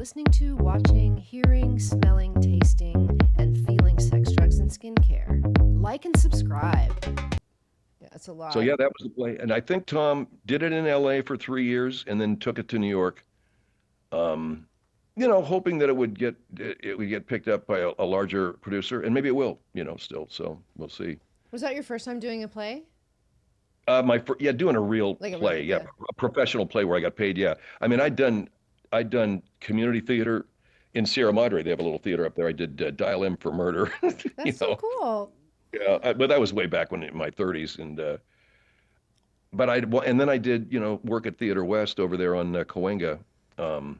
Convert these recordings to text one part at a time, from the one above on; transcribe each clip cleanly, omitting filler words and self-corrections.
listening to, watching, hearing, smelling, tasting, and feeling sex, drugs, and skincare. Like and subscribe. Yeah, that's a lot. So yeah, that was the play, and I think Tom did it in L.A. for 3 years, and then took it to New York. Um, hoping that it would get picked up by a larger producer, and maybe it will. Still. So we'll see. Was that your first time doing a play? Yeah, doing a real Like a play, real, yeah, yeah. a professional play where I got paid. Yeah, I mean, I'd done community theater in Sierra Madre. They have a little theater up there. I did Dial M for Murder. you That's so know, cool. yeah, but that was way back when in my 30s, and and then I did work at Theater West over there on Cahuenga, um,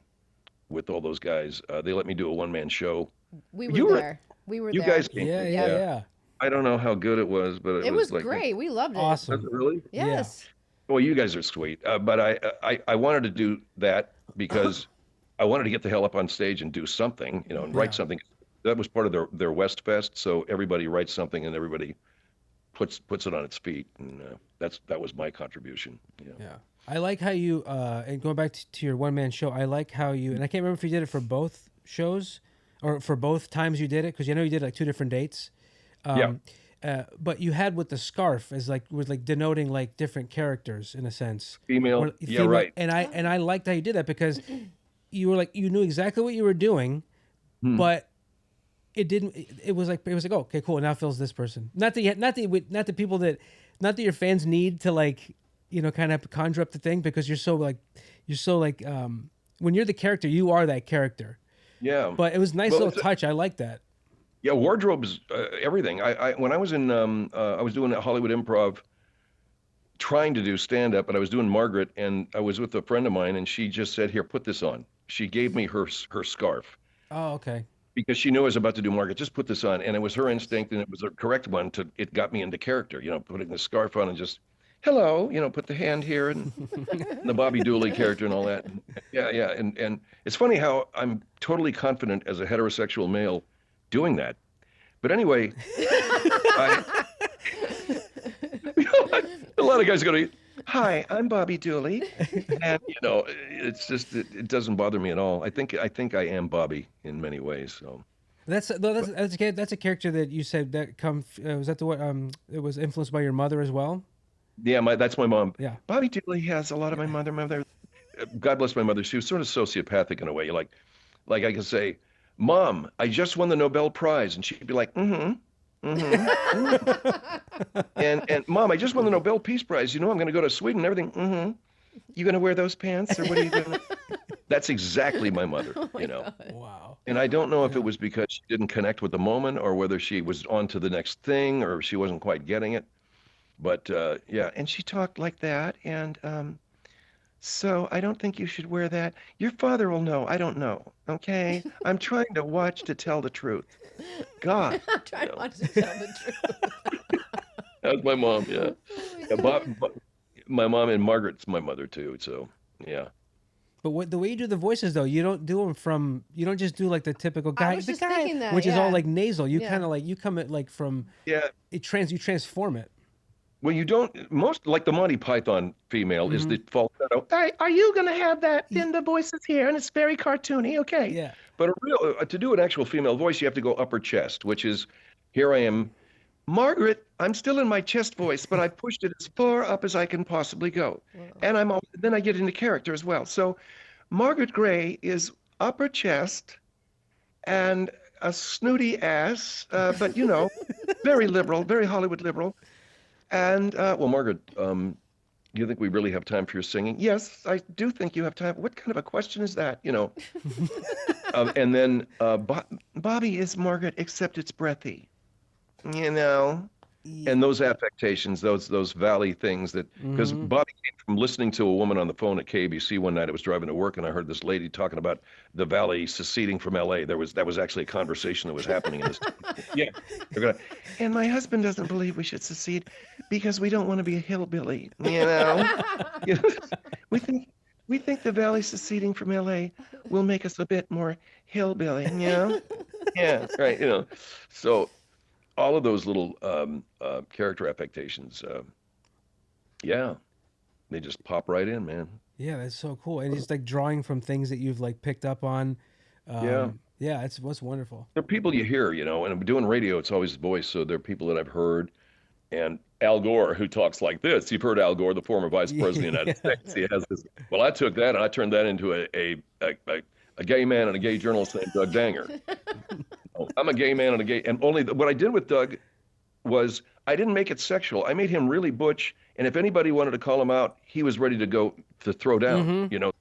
with all those guys. They let me do a one-man show. We were You were there. We were you there. guys came Yeah, to, yeah, Yep. yeah. yeah. I don't know how good it was, but it It was was like, great. We loved it. was Awesome. it really? Yeah. Yes. Well, you guys are sweet, but I wanted to do that because I wanted to get the hell up on stage and do something, and write Yeah. something. That was part of their West Fest, so everybody writes something and everybody puts it on its feet, and that was my contribution. Yeah. Yeah. I like how you and going back to your one man show, I like how you and I can't remember if you did it for both shows or for both times you did it because you did like two different dates. Yeah. But you had with the scarf as like was like denoting like different characters in a sense. Female. Or Yeah, right. And I liked how you did that because you were like you knew exactly what you were doing, Hmm. but it was like oh, okay, cool, now it feels this person. Not that your fans need to like kind of conjure up the thing because you're so like when you're the character you are that character. Yeah. But it was a nice Well, little touch. I like that. Yeah, wardrobe's everything. When I was I was doing Hollywood Improv, trying to do stand up, and I was doing Margaret, and I was with a friend of mine, and she just said, "Here, put this on." She gave me her scarf Oh, okay. because she knew I was about to do Margaret. Just put this on, and it was her instinct, and it was the correct one to. It got me into character, putting the scarf on and just, hello, put the hand here and the Bobby Dooley character and all that. And, yeah, yeah, and it's funny how I'm totally confident as a heterosexual male doing that. But anyway, I, a lot of guys go to, "Hi, I'm Bobby Dooley," and it's just it doesn't bother me at all. I think I am Bobby in many ways. So That's a character that you said that was that the what it was influenced by your mother as well. yeah, that's my mom. Yeah. Bobby Dooley has a lot of my mother. God bless my mother. She was sort of sociopathic in a way. Like I could say, "Mom, I just won the Nobel Prize," and she'd be like, "Mm-hmm." Mm-hmm. And Mom, I just won the Nobel Peace Prize. I'm going to go to Sweden and everything. Mm-hmm. You going to wear those pants or what are you doing? That's exactly my mother, Wow. And I don't know if it was because she didn't connect with the moment or whether she was on to the next thing or she wasn't quite getting it. But yeah, and she talked like that. And so I don't think you should wear that. Your father will know. I don't know. Okay? I'm trying to watch to tell the truth. God. I'm trying to watch to tell the truth. That was my mom, yeah. Yeah, my mom and Margaret's my mother too, so yeah. But the way you do the voices though, you don't do them from. You don't just do like the typical guy, was the just guy, thinking that, which is all yeah. like nasal. You Yeah. kind of like you come at like from Yeah. you transform it. Well, you don't most like the Monty Python female is the falsetto. Hey, are you gonna have that? Then the voice is here, and it's very cartoony. Okay. Yeah. But to do an actual female voice, you have to go upper chest, which is, here I am, Margaret. I'm still in my chest voice, but I pushed it as far up as I can possibly go, and then I get into character as well. So, Margaret Gray is upper chest and a snooty ass, but very liberal, very Hollywood liberal. And well, Margaret, do you think we really have time for your singing? Yes, I do think you have time. What kind of a question is that? And then Bobby is Margaret, except it's breathy. And those affectations, those valley things that because Bobby came from listening to a woman on the phone at KBC one night. I was driving to work and I heard this lady talking about the valley seceding from LA. That was actually a conversation that was happening in this. Yeah, and my husband doesn't believe we should secede because we don't want to be a hillbilly. we think the valley seceding from LA will make us a bit more hillbilly. Yeah, right. So all of those little character affectations, yeah, they just pop right in, man. Yeah, that's so cool. And it's like drawing from things that you've like picked up on Yeah. Yeah, it's what's wonderful. They're people you hear, and doing radio, it's always voice. So they're people that I've heard. And Al Gore, who talks like this, you've heard Al Gore, the former vice president of the Yeah. United States. He has this. Well, I took that and I turned that into a gay man and a gay journalist named Doug Danger. Oh, I'm a gay man and a gay, and only what I did with Doug was I didn't make it sexual. I made him really butch, and if anybody wanted to call him out, he was ready to go to throw down. Mhm.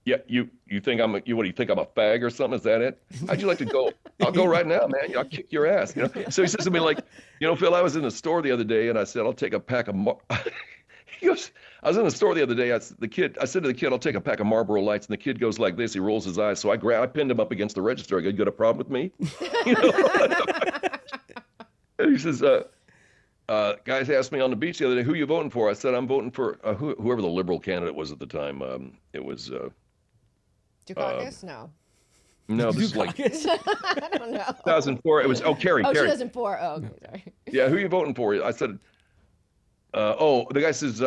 Yeah, you think I'm what do you think I'm a fag or something? Is that it? How'd you like to go? I'll go right now, man. I'll kick your ass. So he says to me like, Phil, I was in the store the other day and I said I'll take a pack of. He goes, I was in the store the other day. I said to the kid, I'll take a pack of Marlboro Lights, and the kid goes like this. He rolls his eyes. So I pinned him up against the register. I go, you got a problem with me? And he says, guys asked me on the beach the other day, who you voting for? I said, I'm voting for whoever the liberal candidate was at the time. It was. Dukakis? No. No, this is like I don't know. 2004. It was Kerry. Oh, Kerry. 2004. Oh, okay, sorry. Yeah, who are you voting for? I said, the guy says,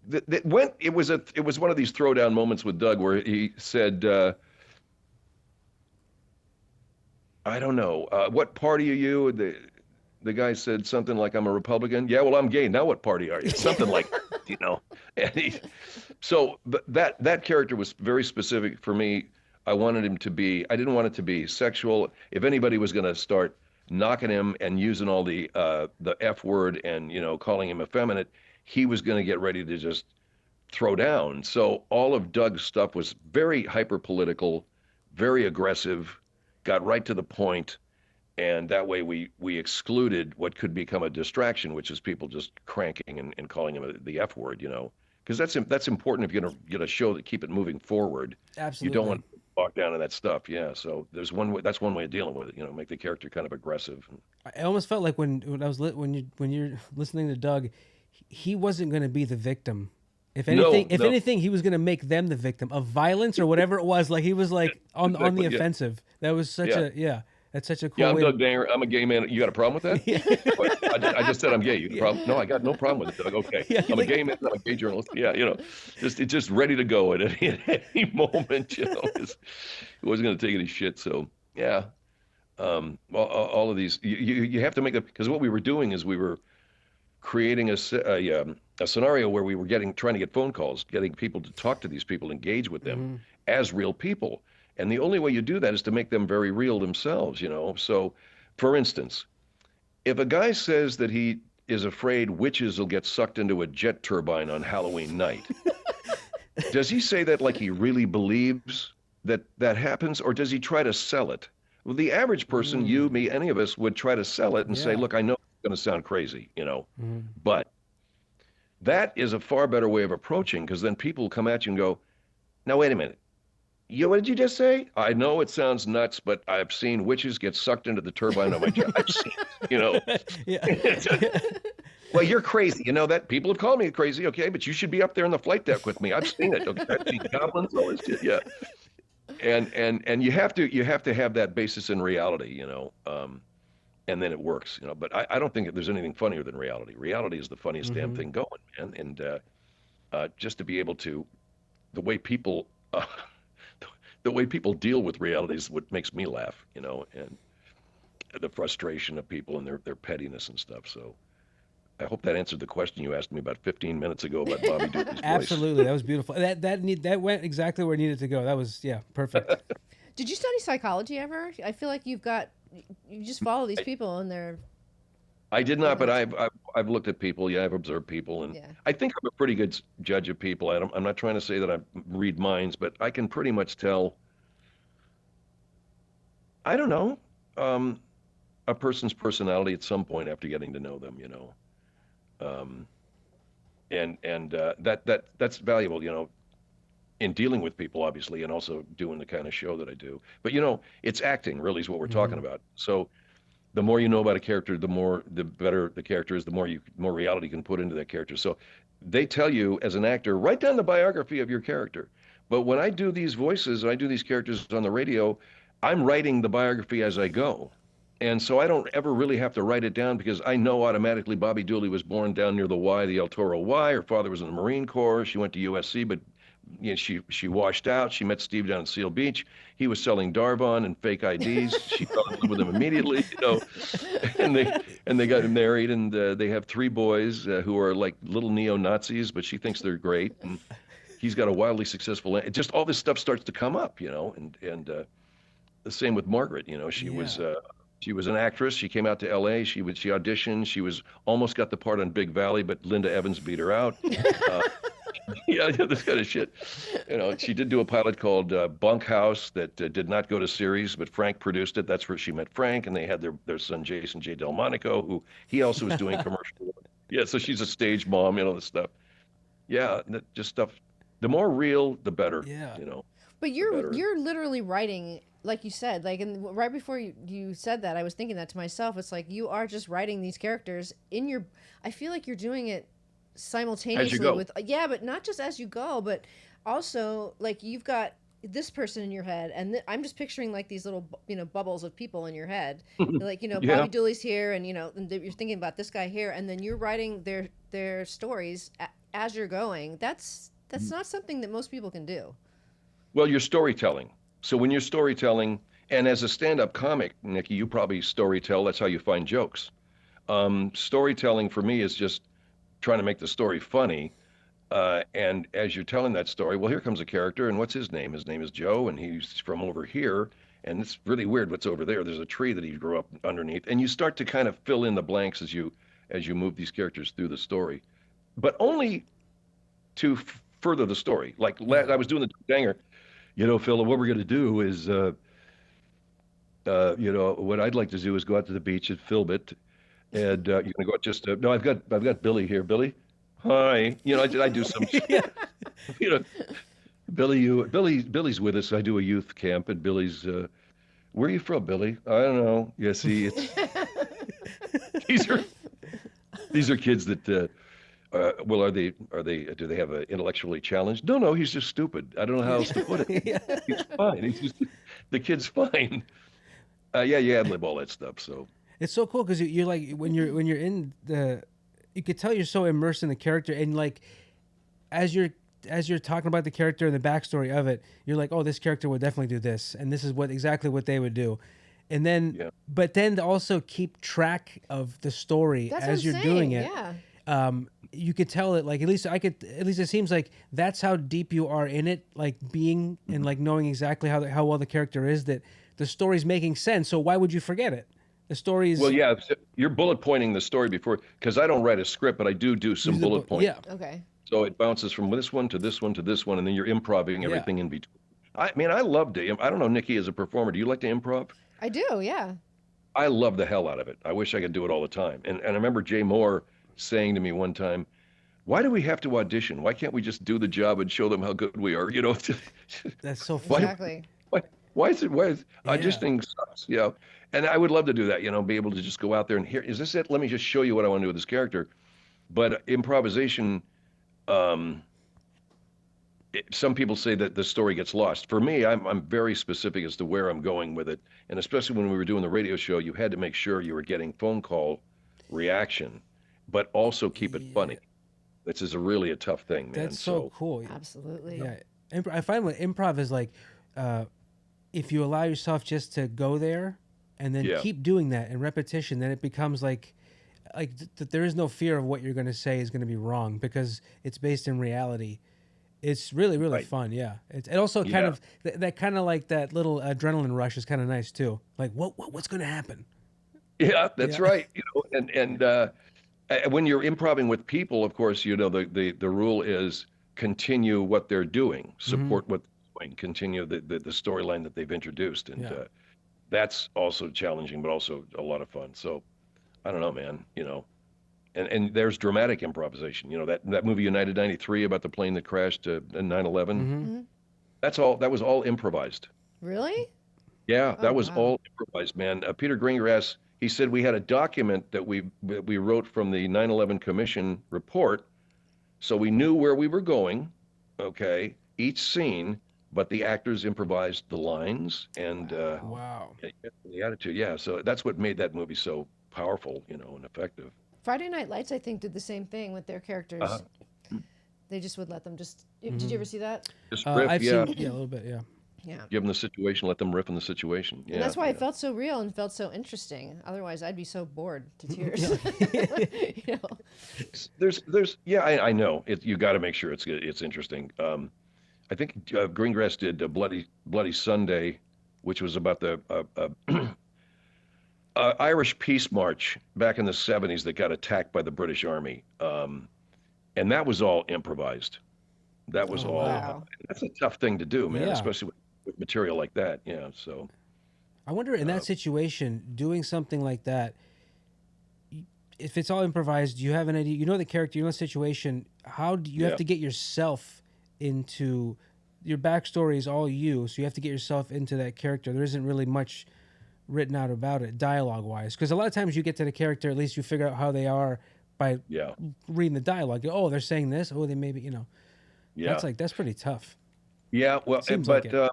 it was one of these throwdown moments with Doug where he said, I don't know, what party are you? The guy said something like, I'm a Republican. Yeah, well, I'm gay. Now what party are you? Something like, And so that character was very specific for me. I didn't want it to be sexual. If anybody was going to start knocking him and using all the F word and, calling him effeminate, he was going to get ready to just throw down. So all of Doug's stuff was very hyper political, very aggressive, got right to the point. And that way we excluded what could become a distraction, which is people just cranking and calling him the F word, because that's important if you're going to get a show that keep it moving forward. Absolutely. You don't want to walk down in that stuff. Yeah. So there's one way. That's one way of dealing with it. Make the character kind of aggressive. I almost felt like when you're listening to Doug, he wasn't going to be the victim. If anything, he was going to make them the victim of violence or whatever it was. Like he was like on the offensive. That was such That's such a cool. Yeah, I'm way Doug Danger. I'm a gay man. You got a problem with that? Yeah. I just said I'm gay. You got a problem? No, I got no problem with it, Doug. Okay. Yeah, I'm a gay man. I'm a gay journalist. Yeah, just ready to go at any moment. It wasn't going to take any shit. So yeah, all of these you have to make them, because what we were doing is we were creating a scenario where we were trying to get phone calls, getting people to talk to these people, engage with them as real people. And the only way you do that is to make them very real themselves, So, for instance, if a guy says that he is afraid witches will get sucked into a jet turbine on Halloween night, does he say that like he really believes that happens, or does he try to sell it? Well, the average person, you, me, any of us, would try to sell it and say, look, I know it's going to sound crazy, but that is a far better way of approaching, because then people come at you and go, now, wait a minute. What did you just say? I know it sounds nuts, but I've seen witches get sucked into the turbine on my jet. I've seen it, Yeah. Well, you're crazy. That people have called me crazy, okay, but you should be up there in the flight deck with me. I've seen it. Okay? I've seen goblins, all this shit. Yeah. And you have to have that basis in reality, and then it works, But I don't think there's anything funnier than reality. Reality is the funniest damn thing going, man. And just to be able to, the way people deal with reality is what makes me laugh, and the frustration of people and their pettiness and stuff. So I hope that answered the question you asked me about 15 minutes ago about Bobby Dooley's voice. Absolutely, that was beautiful. That went exactly where it needed to go. That was perfect. Did you study psychology ever? I feel like you just follow these people and they're. I did not, but I've looked at people. Yeah, I've observed people, and I think I'm a pretty good judge of people. I'm not trying to say that I read minds, but I can pretty much tell. I don't know, a person's personality at some point after getting to know them, that's valuable, in dealing with people, obviously, and also doing the kind of show that I do. But it's acting really is what we're talking about. So the more you know about a character, the better the character is, the more reality you can put into that character. So they tell you as an actor, write down the biography of your character. But when I do these voices and I do these characters on the radio, I'm writing the biography as I go. And so I don't ever really have to write it down, because I know automatically Bobby Dooley was born down near the Y, the El Toro Y. Her father was in the Marine Corps. She went to USC, but she washed out. She met Steve down in Seal Beach. He was selling Darvon and fake IDs. She fell in love with him immediately, and they got married, and they have 3 boys who are like little neo-Nazis, but she thinks they're great. And he's got a wildly successful. Just all this stuff starts to come up, and the same with Margaret. She was an actress. She came out to L.A. She auditioned. She was almost got the part on Big Valley, but Linda Evans beat her out. Yeah, this kind of shit. She did do a pilot called Bunkhouse that did not go to series, but Frank produced it. That's where she met Frank, and they had their son Jason J. Delmonico, who he also was doing commercial work. Yeah, so she's a stage mom, this stuff. Yeah, just stuff. The more real, the better. Yeah. But you're literally writing, like you said, like, and right before you said that, I was thinking that to myself. It's like you are just writing these characters in your. I feel like you're doing it simultaneously with but not just as you go, but also like you've got this person in your head, and I'm just picturing like these little bubbles of people in your head, like Bobby Dooley's here, and and you're thinking about this guy here, and then you're writing their stories as you're going. That's not something that most people can do. Well, you're storytelling. So when you're storytelling, and as a stand-up comic, Nikki, you probably storytell. That's how you find jokes. Storytelling for me is just trying to make the story funny. And as you're telling that story, well, here comes a character, and what's his name? His name is Joe, and he's from over here. And it's really weird what's over there. There's a tree that he grew up underneath. And you start to kind of fill in the blanks as you move these characters through the story. But only to further the story. Like I was doing the Danger. Phil, what we're going to do is, what I'd like to do is go out to the beach and film it. And you're going to go out just no, I've got Billy here. Billy, hi. I do some, Billy's with us. I do a youth camp, and Billy's, where are you from, Billy? I don't know. Yeah, see, these are kids that, well, do they have an intellectually challenged? No, he's just stupid. I don't know how else to put it. He's fine. The kid's fine. You ad-lib all that stuff. So it's so cool because you're like when you're in you could tell you're so immersed in the character, and like as you're talking about the character and the backstory of it, you're like, oh, this character would definitely do this, and this is exactly what they would do. And then, but then to also keep track of the story as you're doing it. Yeah. You could tell that, like, at least it seems like that's how deep you are in it, like being and like knowing exactly how well the character is, that the story's making sense. So why would you forget it? The story is. Well, yeah, you're bullet pointing the story before, because I don't write a script, but I do some bullet points. Yeah. Okay. So it bounces from this one to this one to this one, and then you're improvising everything in between. I love to. I don't know, Nikki, as a performer, do you like to improv? I do, yeah. I love the hell out of it. I wish I could do it all the time. And I remember Jay Moore saying to me one time, why do we have to audition? Why can't we just do the job and show them how good we are? That's so funny. Exactly. Why is auditioning sucks? And I would love to do that, be able to just go out there and is this it? Let me just show you what I want to do with this character. But improvisation, some people say that the story gets lost. For me, I'm very specific as to where I'm going with it. And especially when we were doing the radio show, you had to make sure you were getting phone call reaction, but also keep it funny. This is really a tough thing, man. That's so cool. Absolutely. Yeah. I find what improv is like, if you allow yourself just to go there and then keep doing that in repetition, then it becomes like there is no fear of what you're going to say is going to be wrong because it's based in reality. It's really, really fun. Yeah. It also kind of that kind of like that little adrenaline rush is kind of nice too. Like what's going to happen? Yeah, that's right. And when you're improvising with people, of course, the rule is continue what they're doing, support what they're doing, continue the storyline that they've introduced, and that's also challenging, but also a lot of fun. So I don't know, man. And there's dramatic improvisation. That movie United 93 about the plane that crashed in 9/11. That was all improvised. Really? Yeah, that was all improvised, man. Peter Greengrass. He said we had a document that we wrote from the 9/11 Commission report, so we knew where we were going, each scene, but the actors improvised the lines and the attitude. Yeah, so that's what made that movie so powerful, and effective. Friday Night Lights, I think, did the same thing with their characters. They just would let them just. Did you ever see that? Just riff, I've yeah. seen, a little bit, yeah. Yeah. Give them the situation, let them riff in the situation. Yeah, And that's why yeah. it felt so real and felt so interesting. Otherwise, I'd be so bored to tears. You know? There's yeah, I know you got to make sure it's interesting. I think Greengrass did Bloody Sunday, which was about the Irish Peace March back in the 70s that got attacked by the British Army, and that was all improvised. That was all. Wow. That's a tough thing to do, man, Yeah. especially with material like that. Yeah, so. I wonder in that situation, doing something like that, if it's all improvised, do you have an idea? You know the character, you're in a situation. How do you have to get yourself into your backstory is all you, so you have to get yourself into that character. There isn't really much written out about it, dialogue-wise, because a lot of times you get to the character, at least you figure out how they are by reading the dialogue. Oh, they're saying this. Oh, they maybe Yeah. That's pretty tough. Yeah, well, Seems but like it.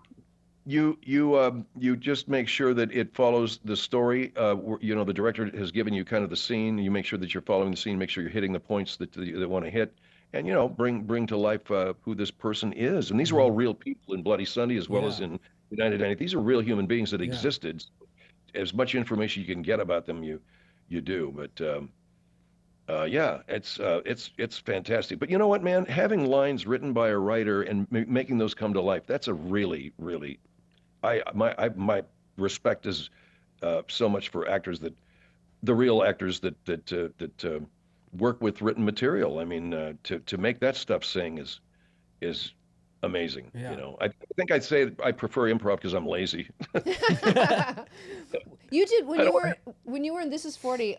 you just make sure that it follows the story. The director has given you kind of the scene. You make sure that you're following the scene. Make sure you're hitting the points that want to hit, and bring to life who this person is. And these are all real people in Bloody Sunday as well as in United 90. These are real human beings that existed. As much information you can get about them, you do. But it's fantastic. But you know what, man? Having lines written by a writer and making those come to life, that's a really, really, my respect is so much for actors the real actors that work with written material. I mean, to make that stuff sing is amazing. Yeah. I think I'd say I prefer improv because I'm lazy. You did when you were in This Is 40.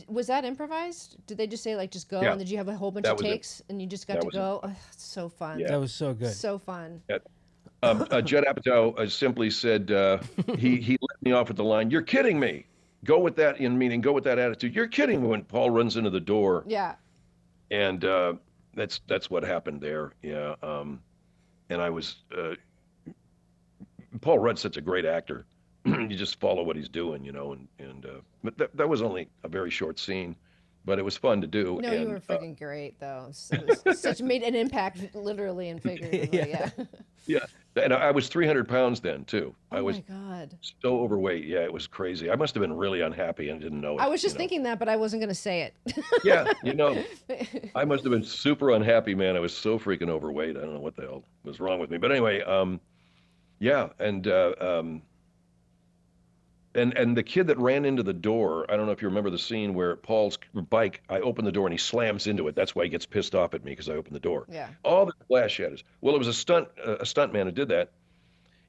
Was that improvised? Did they just say like just go, Yeah. and did you have a whole bunch That of was it. takes and you just got That to was go? Oh, it's so fun. Yeah. That was so good. So fun. Judd Apatow simply said he let me off with the line, "You're kidding me." Go with that go with that attitude. You're kidding me when Paul runs into the door. Yeah. And that's what happened there. Yeah. And I was Paul Rudd's such a great actor. You just follow what he's doing, but that was only a very short scene, but it was fun to do. No, and, you were freaking great though. It was made an impact literally and figuratively. Yeah. Yeah. And I was 300 pounds then too. I was my God. so overweight. Yeah, it was crazy. I must have been really unhappy and didn't know it. I was just thinking that, but I wasn't going to say it. Yeah, I must have been super unhappy, man. I was so freaking overweight. I don't know what the hell was wrong with me. But anyway, yeah, and the kid that ran into the door, I don't know if you remember the scene where Paul's bike, I open the door and he slams into it. That's why he gets pissed off at me because I opened the door. Yeah. All the flash shadows. Well, it was a stunt man who did that.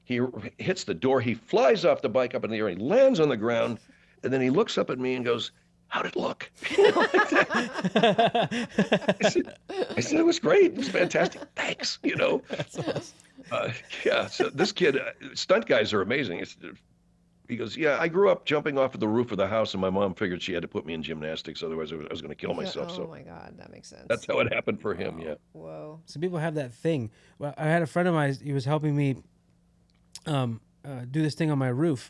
He hits the door. He flies off the bike up in the air. He lands on the ground, and then he looks up at me and goes, "How'd it look?" Like that. I said, "It was great. It was fantastic. Thanks." That's awesome. Yeah. So this kid, stunt guys are amazing. He goes, "Yeah, I grew up jumping off of the roof of the house, and my mom figured she had to put me in gymnastics, otherwise I was going to kill myself." Oh So my God, that makes sense. that's how it happened for him. Yeah. Whoa. Some people have that thing. Well, I had a friend of mine. He was helping me do this thing on my roof,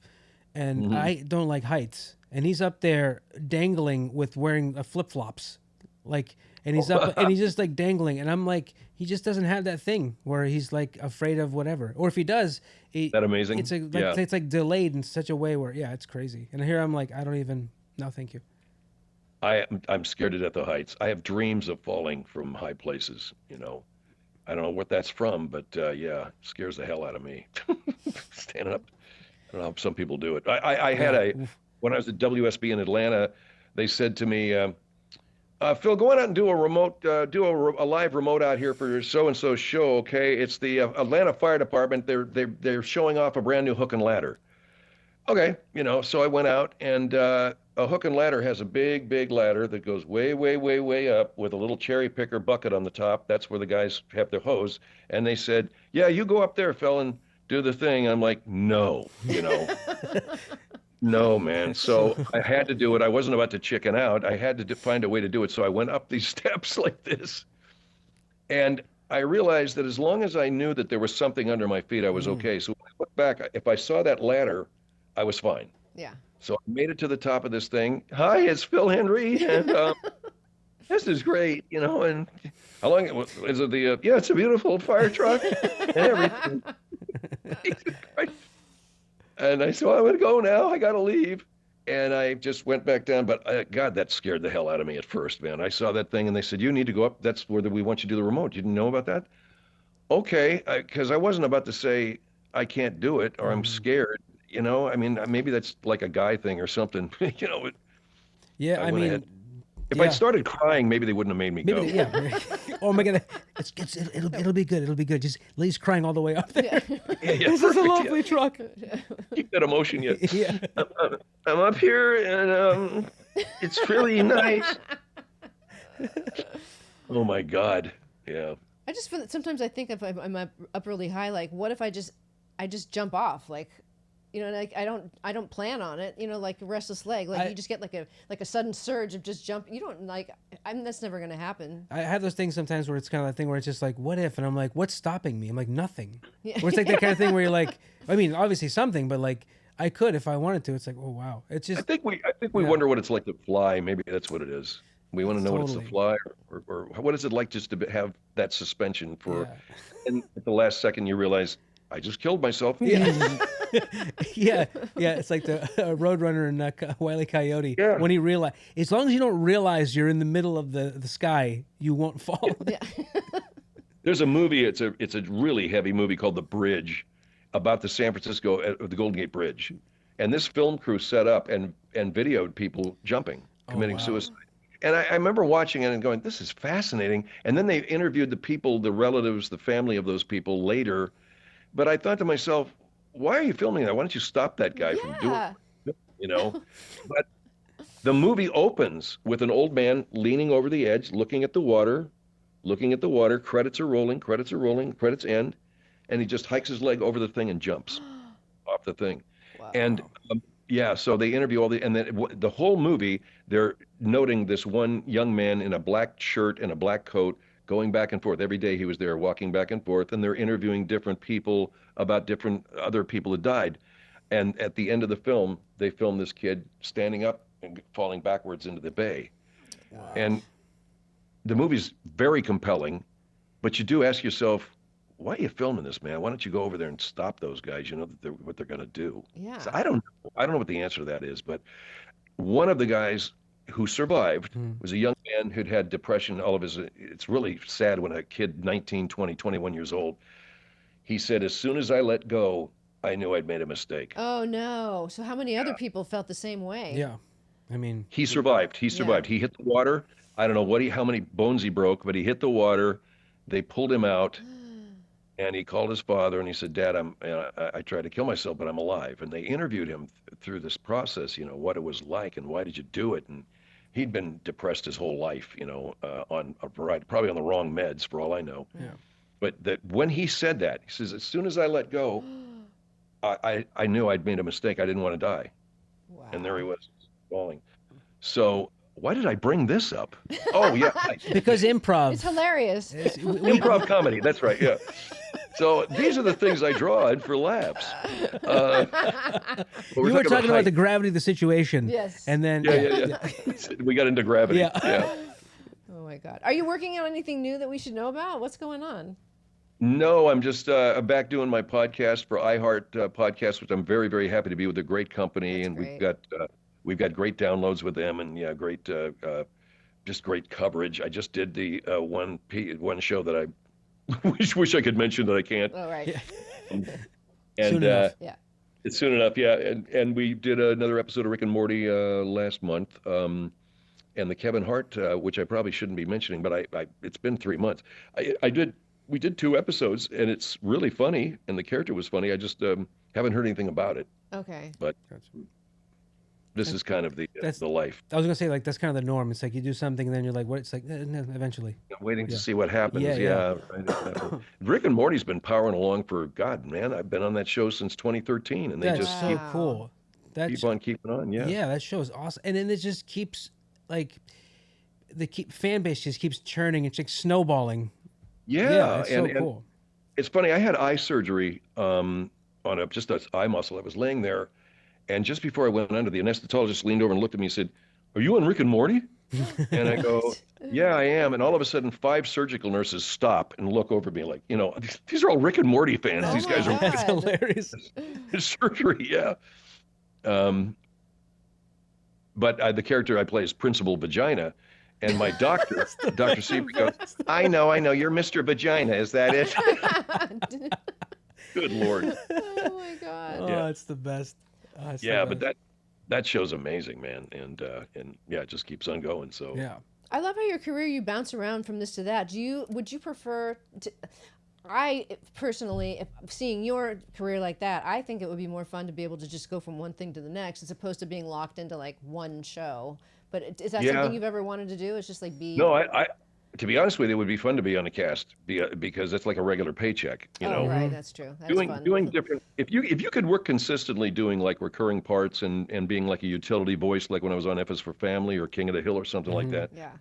and I don't like heights. And he's up there dangling with wearing flip flops, and he's up and he's just like dangling. And I'm like, he just doesn't have that thing where he's like afraid of whatever. Or if he does, That amazing? It's Yeah. it's like delayed in such a way where it's crazy. And here I'm like, I don't even. No, thank you. I'm scared to death of heights. I have dreams of falling from high places. I don't know what that's from, but yeah, it scares the hell out of me. Standing up. I don't know how some people do it. I had when I was at WSB in Atlanta, they said to me, "Phil, go on out and do a live remote out here for your so-and-so show, okay? It's the Atlanta Fire Department. They're showing off a brand new hook and ladder." Okay, so I went out, and a hook and ladder has a big, big ladder that goes way, way, way, way up with a little cherry picker bucket on the top. That's where the guys have their hose. And they said, "Yeah, you go up there, Phil, and do the thing." I'm like, no, no, man. So I had to do it. I wasn't about to chicken out. I had to find a way to do it. So I went up these steps like this. And I realized that as long as I knew that there was something under my feet, I was okay. So when I look back, if I saw that ladder, I was fine. Yeah. So I made it to the top of this thing. "Hi, it's Phil Hendrie." And this is great, you know, and how long is it yeah, it's a beautiful fire truck and everything. And I said, well, I'm going to go now. I got to leave. And I just went back down. But God, that scared the hell out of me at first, man. I saw that thing and they said, you need to go up. That's where we want you to do the remote. You didn't know about that? Okay. Because I wasn't about to say I can't do it or I'm scared. You know, I mean, maybe that's like a guy thing or something. You know, Yeah, I mean, if I'd started crying, maybe they wouldn't have made me go. Yeah. Oh my God, it'll be good. It'll be good. Just Lee's crying all the way up there. Yeah, This is a lovely truck. Keep that emotion yet. Yeah. I'm up here and it's really nice. Oh my God. Yeah. I just feel that sometimes I think if I'm up really high, like what if I just jump off, like, you know, like I don't plan on it, you know, like a restless leg, like you just get like a sudden surge of just jump. You don't like, that's never gonna happen. I have those things sometimes where it's kind of that thing where it's just like, what if? And I'm like, what's stopping me? I'm like, nothing. Yeah. Where it's like that kind of thing where you're like, I mean, obviously something, but like I could if I wanted to. It's like, oh wow, it's just. I think we wonder what it's like to fly. Maybe that's what it is. We want to know what it's to fly, or what is it like just to have that suspension for, and at the last second you realize I just killed myself. Yeah. yeah. It's like the Roadrunner and Wile E. Coyote when he realized, as long as you don't realize you're in the middle of the sky, you won't fall. Yeah. There's a movie. It's a really heavy movie called The Bridge, about the San Francisco the Golden Gate Bridge, and this film crew set up and videoed people jumping, committing suicide. And I remember watching it and going, this is fascinating. And then they interviewed the people, the relatives, the family of those people later. But I thought to myself, why are you filming that? Why don't you stop that guy from doing it? You know? But the movie opens with an old man leaning over the edge, looking at the water. Credits are rolling, credits end. And he just hikes his leg over the thing and jumps off the thing. Wow. And so they interview and then the whole movie, they're noting this one young man in a black shirt and a black coat going back and forth. Every day he was there walking back and forth, and they're interviewing different people about different other people who died. And at the end of the film, they film this kid standing up and falling backwards into the bay. Wow. And the movie's very compelling, but you do ask yourself, why are you filming this, man? Why don't you go over there and stop those guys? You know what they're going to do. Yeah. So I don't know what the answer to that is, but one of the guys who survived was a young man who'd had depression all of his. It's really sad when a kid, 19, 20, 21 years old, he said, as soon as I let go, I knew I'd made a mistake. Oh no. So how many other people felt the same way? Yeah. I mean, he survived. He survived. He hit the water. I don't know how many bones he broke, but he hit the water. They pulled him out. And he called his father and he said, Dad, I tried to kill myself, but I'm alive. And they interviewed him through this process, you know, what it was like and why did you do it? And he'd been depressed his whole life, you know, on a variety, probably on the wrong meds for all I know. Yeah. But that when he said that, he says, as soon as I let go, I knew I'd made a mistake. I didn't want to die. Wow. And there he was falling. So why did I bring this up? Oh, yeah. Because improv. It's hilarious. Improv comedy. That's right. Yeah. So these are the things I draw on for laughs. You were talking about the gravity of the situation. Yes. And then we got into gravity. Yeah. Oh my God. Are you working on anything new that we should know about? What's going on? No, I'm just back doing my podcast for iHeart Podcast, which I'm very, very happy to be with a great company. That's great. We've got great downloads with them and great, just great coverage. I just did the one show that I wish I could mention that I can't. Oh, right. And soon enough. It's soon enough, yeah. And we did another episode of Rick and Morty last month, and the Kevin Hart, which I probably shouldn't be mentioning, but it's been 3 months. We did 2 episodes, and it's really funny, and the character was funny. I just haven't heard anything about it. Okay. But this is kind of the life. I was gonna say, like, that's kind of the norm. It's like you do something and then you're like, what? It's like no, eventually. Waiting to see what happens. Yeah. Rick and Morty's been powering along for God, man. I've been on that show since 2013, and they just so cool. Keep on keeping on. Yeah. Yeah, that show is awesome, and then it just keeps like fan base just keeps churning. It's like snowballing. Yeah, it's so cool. It's funny. I had eye surgery on just an eye muscle. I was laying there. And just before I went under, the anesthetologist leaned over and looked at me and said, "Are you on Rick and Morty?" And I go, yeah, I am. And all of a sudden, 5 surgical nurses stop and look over at me like, these are all Rick and Morty fans. Oh These my guys are That's God. hilarious. surgery, yeah. But the character I play is Principal Vagina, and my doctor, Dr. Seaver, goes, I know, you're Mr. Vagina. Is that it? Good Lord. Oh my God. Oh, Yeah. it's the best. Oh, it's the Yeah, but best. that show's amazing, man, and yeah, it just keeps on going. So Yeah. I love how your career, you bounce around from this to that. Would you prefer to, I personally, seeing your career like that, I think it would be more fun to be able to just go from one thing to the next as opposed to being locked into like one show. But is that Yeah. something you've ever wanted to do? It's just like no, I to be honest with you, it would be fun to be on a cast because it's like a regular paycheck, Oh, right, that's true. That's fun. doing different. If you could work consistently doing like recurring parts and being like a utility voice, like when I was on F is for Family or King of the Hill or something like that. Yeah.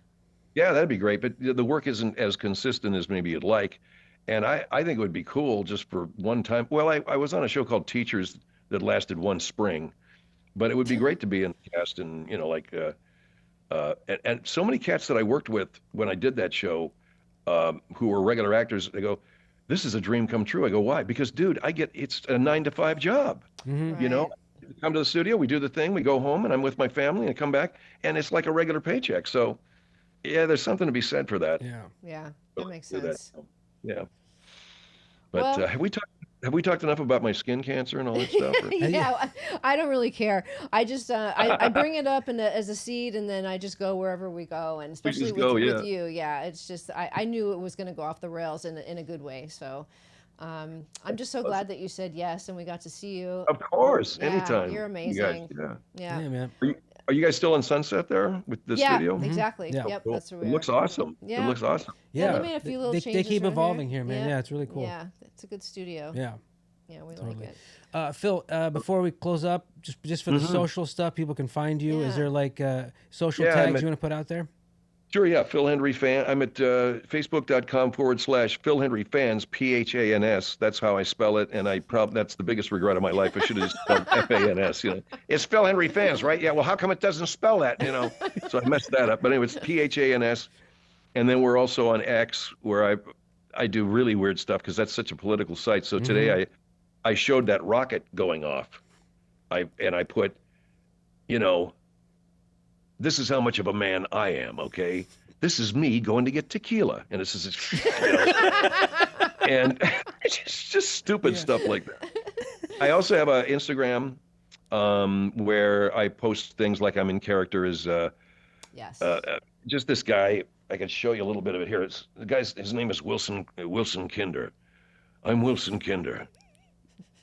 Yeah, that'd be great. But the work isn't as consistent as maybe you'd like. And I think it would be cool just for one time. Well, I was on a show called Teachers that lasted one spring, but it would be great to be in the cast and, and so many cats that I worked with when I did that show, who were regular actors, they go, this is a dream come true. I go, why? Because, dude, it's a 9 to 5 job. Right. Come to the studio, we do the thing, we go home, and I'm with my family, and I come back, and it's like a regular paycheck. So, yeah, there's something to be said for that. Yeah. Yeah, that makes Do that. sense. Yeah. But Well- have we talked enough about my skin cancer and all that stuff? Or? Yeah, I don't really care. I just I bring it up as a seed, and then I just go wherever we go, and especially just with, go, with yeah. you. Yeah, it's just I knew it was going to go off the rails in a good way. So I'm just so glad that you said yes, and we got to see you. Of course, Yeah, anytime. you're You guys, amazing. yeah. Yeah. Yeah, man. Are you guys still in Sunset there with the Yeah, studio? exactly. Yeah. Yep, Cool. that's where It we looks are. awesome. Yeah. It looks awesome. Yeah. they made a few little they changes keep around evolving here, man. Yeah. Yeah, it's really cool. Yeah, it's a good studio. Yeah. Yeah, we Totally. like it. Phil, before we close up, just for the social stuff, people can find you. Is Yeah. there like social Yeah, tags you want to put out there? Sure, yeah. Phil Hendrie fan. I'm at facebook.com/Phil Hendrie fans, PHANS. That's how I spell it. And that's the biggest regret of my life. I should have spelled FANS. It's Phil Hendrie fans, right? Yeah. Well, how come it doesn't spell that? So I messed that up. But anyway, it's PHANS. And then we're also on X, where I do really weird stuff because that's such a political site. So today I showed that rocket going off. I put, this is how much of a man I am, okay? This is me going to get tequila. And this is, and it's just stupid stuff like that. I also have an Instagram where I post things like I'm in character as Yes. just this guy. I can show you a little bit of it here. His name is Wilson Kinder. I'm Wilson Kinder.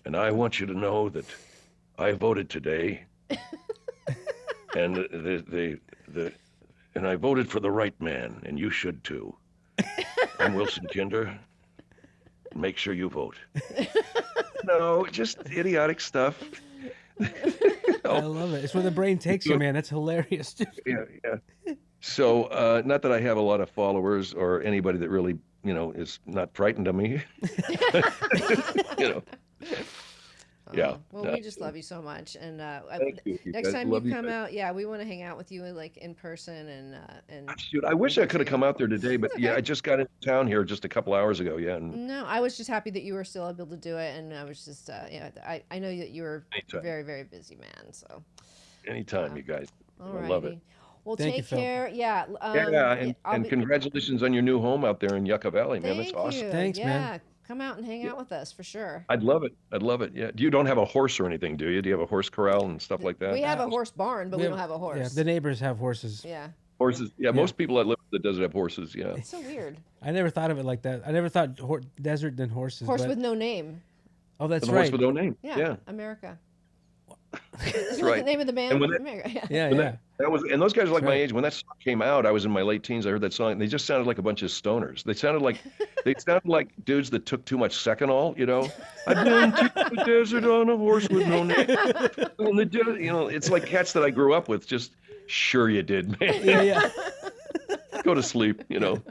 And I want you to know that I voted today. And and I voted for the right man, and you should too. I'm Wilson Kinder. Make sure you vote. No, just idiotic stuff. I love it. It's where the brain takes you, man. That's hilarious. Yeah. So, not that I have a lot of followers or anybody that really, is not frightened of me. Yeah. Well, we just love you so much, and Thank you. next guys. time Love you you come guys. out, yeah, we want to hang out with you like in person and. Shoot, I wish I could have come out there today, but okay. yeah, I just got into town here just a couple hours ago. Yeah, and No, I was just happy that you were still able to do it, and I was just, I know that you were Anytime. very, very busy man. So, anytime, you guys. all I right. love it. Well, Thank you, take Phil. care. Yeah. Yeah, I'll and be- congratulations on your new home out there in Yucca Valley, man. That's Thank awesome. you. Thanks, yeah, man. come out and hang out with us for sure. I'd love it. Yeah. You don't have a horse or anything, do you? Do you have a horse corral and stuff like that? We have a horse barn, but we don't have a Yeah, horse. the neighbors have horses. Yeah. Horses. Yeah, most people that live that doesn't have horses. Yeah. It's so weird. I never thought of it like that. I never thought desert than horses. Horse but- with no name. Oh, that's The right. horse with no name. Yeah. Yeah. America. That's The right. name of the band. And when America. Yeah. Yeah, When yeah. that was, and those guys are like That's my right. age. When that song came out, I was in my late teens. I heard that song. And they just sounded like a bunch of stoners. They sounded like dudes that took too much Seconal. I've been to the desert on a horse with no name. And it's like cats that I grew up with. Just sure you did, man. Yeah. Go to sleep. But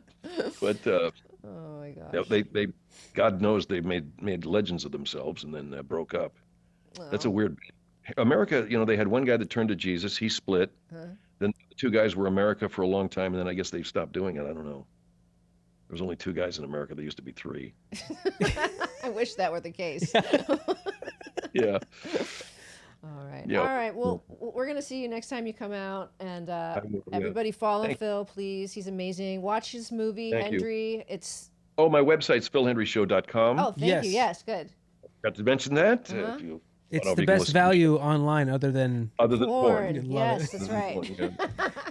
Oh my gosh. they God knows they made legends of themselves and then broke up. That's a weird. America, they had one guy that turned to Jesus. He split. Huh? Then the two guys were America for a long time, and then I guess they stopped doing it. I don't know. There's only two guys in America. There used to be three. I wish that were the case. Yeah. All right. Yeah. All right. Well, we're going to see you next time you come out. And everybody follow Phil, please. He's amazing. Watch his movie, Hendrie. It's... Oh, my website's philhendrieshow.com. Oh, thank you. Yes, good. Got to mention that. It's the best value online other than porn. Yes, that's right.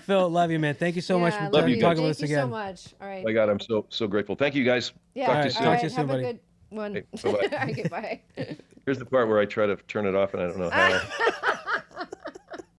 Phil, love you, man. Thank you so much for talking with us again. Thank you so much. All right. My God, I'm so grateful. Thank you, guys. Yeah. Talk to you soon. Talk to you soon, Have buddy. a good one. Hey, bye-bye. All right, goodbye. Here's the part where I try to turn it off and I don't know how.